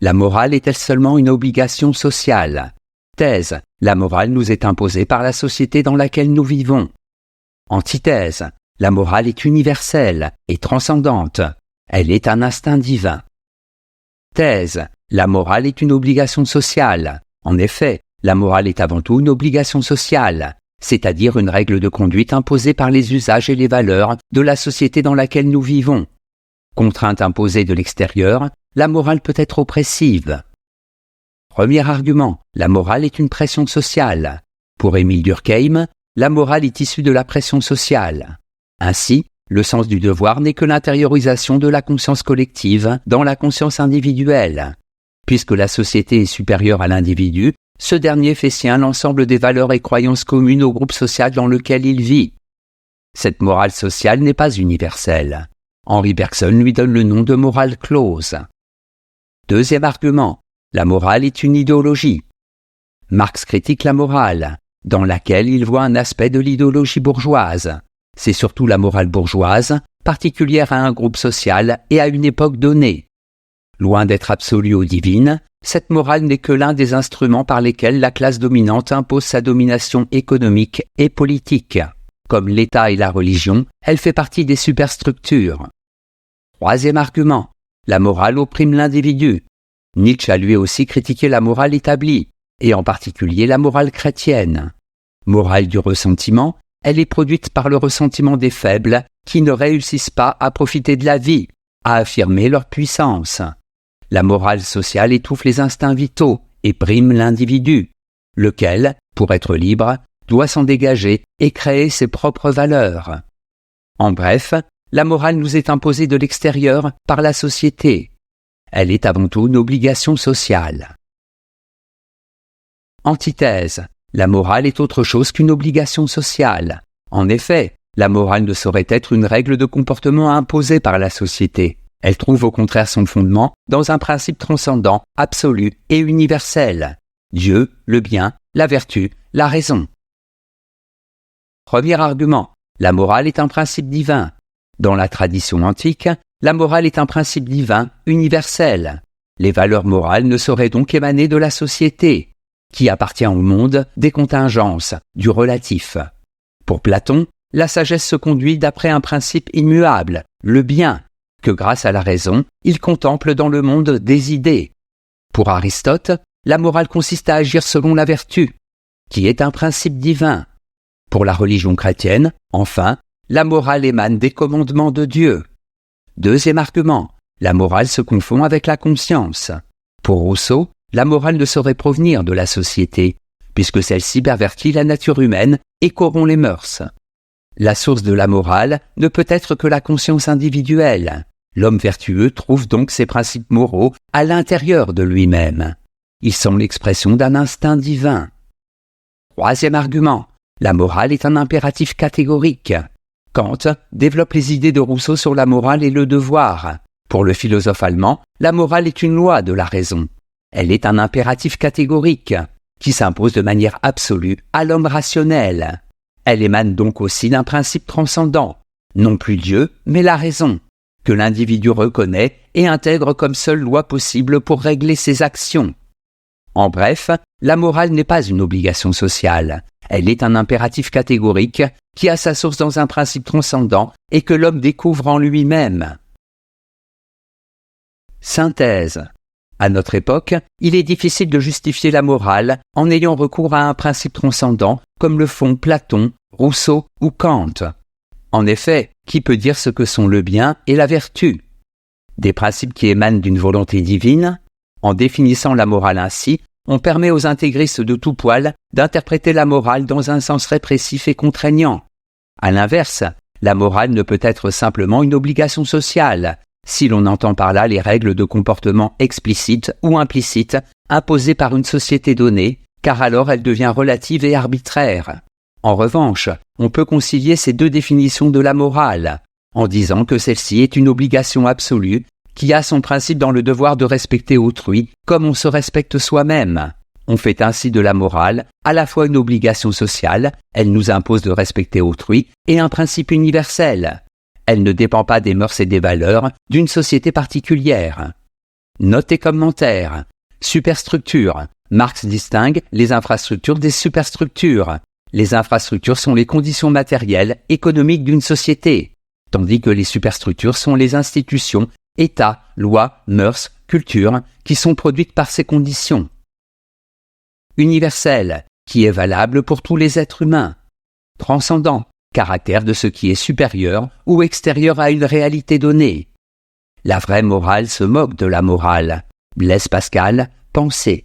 La morale est-elle seulement une obligation sociale? Thèse. La morale nous est imposée par la société dans laquelle nous vivons. Antithèse. La morale est universelle et transcendante. Elle est un instinct divin. Thèse. La morale est une obligation sociale. En effet, la morale est avant tout une obligation sociale, c'est-à-dire une règle de conduite imposée par les usages et les valeurs de la société dans laquelle nous vivons. Contrainte imposée de l'extérieur, la morale peut être oppressive. Premier argument, la morale est une pression sociale. Pour Émile Durkheim, la morale est issue de la pression sociale. Ainsi, le sens du devoir n'est que l'intériorisation de la conscience collective dans la conscience individuelle. Puisque la société est supérieure à l'individu, ce dernier fait sien l'ensemble des valeurs et croyances communes au groupe social dans lequel il vit. Cette morale sociale n'est pas universelle. Henri Bergson lui donne le nom de morale close. Deuxième argument, la morale est une idéologie. Marx critique la morale, dans laquelle il voit un aspect de l'idéologie bourgeoise. C'est surtout la morale bourgeoise, particulière à un groupe social et à une époque donnée. Loin d'être absolue ou divine, cette morale n'est que l'un des instruments par lesquels la classe dominante impose sa domination économique et politique. Comme l'État et la religion, elle fait partie des superstructures. Troisième argument, la morale opprime l'individu. Nietzsche a lui aussi critiqué la morale établie, et en particulier la morale chrétienne. Morale du ressentiment, elle est produite par le ressentiment des faibles qui ne réussissent pas à profiter de la vie, à affirmer leur puissance. La morale sociale étouffe les instincts vitaux et brime l'individu, lequel, pour être libre, doit s'en dégager et créer ses propres valeurs. En bref, la morale nous est imposée de l'extérieur par la société. Elle est avant tout une obligation sociale. Antithèse. La morale est autre chose qu'une obligation sociale. En effet, la morale ne saurait être une règle de comportement imposée par la société. Elle trouve au contraire son fondement dans un principe transcendant, absolu et universel. Dieu, le bien, la vertu, la raison. Premier argument. La morale est un principe divin. Dans la tradition antique, la morale est un principe divin, universel. Les valeurs morales ne sauraient donc émaner de la société, qui appartient au monde des contingences, du relatif. Pour Platon, la sagesse se conduit d'après un principe immuable, le bien, que grâce à la raison, il contemple dans le monde des idées. Pour Aristote, la morale consiste à agir selon la vertu, qui est un principe divin. Pour la religion chrétienne, enfin, la morale émane des commandements de Dieu. Deuxième argument, la morale se confond avec la conscience. Pour Rousseau, la morale ne saurait provenir de la société, puisque celle-ci pervertit la nature humaine et corrompt les mœurs. La source de la morale ne peut être que la conscience individuelle. L'homme vertueux trouve donc ses principes moraux à l'intérieur de lui-même. Ils sont l'expression d'un instinct divin. Troisième argument, la morale est un impératif catégorique. Kant développe les idées de Rousseau sur la morale et le devoir. Pour le philosophe allemand, la morale est une loi de la raison. Elle est un impératif catégorique, qui s'impose de manière absolue à l'homme rationnel. Elle émane donc aussi d'un principe transcendant, non plus Dieu, mais la raison, que l'individu reconnaît et intègre comme seule loi possible pour régler ses actions. En bref, la morale n'est pas une obligation sociale. Elle est un impératif catégorique qui a sa source dans un principe transcendant et que l'homme découvre en lui-même. Synthèse. À notre époque, il est difficile de justifier la morale en ayant recours à un principe transcendant comme le font Platon, Rousseau ou Kant. En effet, qui peut dire ce que sont le bien et la vertu? Des principes qui émanent d'une volonté divine? En définissant la morale ainsi, on permet aux intégristes de tout poil d'interpréter la morale dans un sens répressif et contraignant. À l'inverse, la morale ne peut être simplement une obligation sociale, si l'on entend par là les règles de comportement explicites ou implicites imposées par une société donnée, car alors elle devient relative et arbitraire. En revanche, on peut concilier ces deux définitions de la morale, en disant que celle-ci est une obligation absolue qui a son principe dans le devoir de respecter autrui comme on se respecte soi-même. On fait ainsi de la morale à la fois une obligation sociale, elle nous impose de respecter autrui, et un principe universel. Elle ne dépend pas des mœurs et des valeurs d'une société particulière. Notes et commentaires. Superstructure. Marx distingue les infrastructures des superstructures. Les infrastructures sont les conditions matérielles, économiques d'une société, tandis que les superstructures sont les institutions, États, lois, mœurs, culture, qui sont produites par ces conditions. Universel, qui est valable pour tous les êtres humains. Transcendant, caractère de ce qui est supérieur ou extérieur à une réalité donnée. La vraie morale se moque de la morale. Blaise Pascal, Pensée.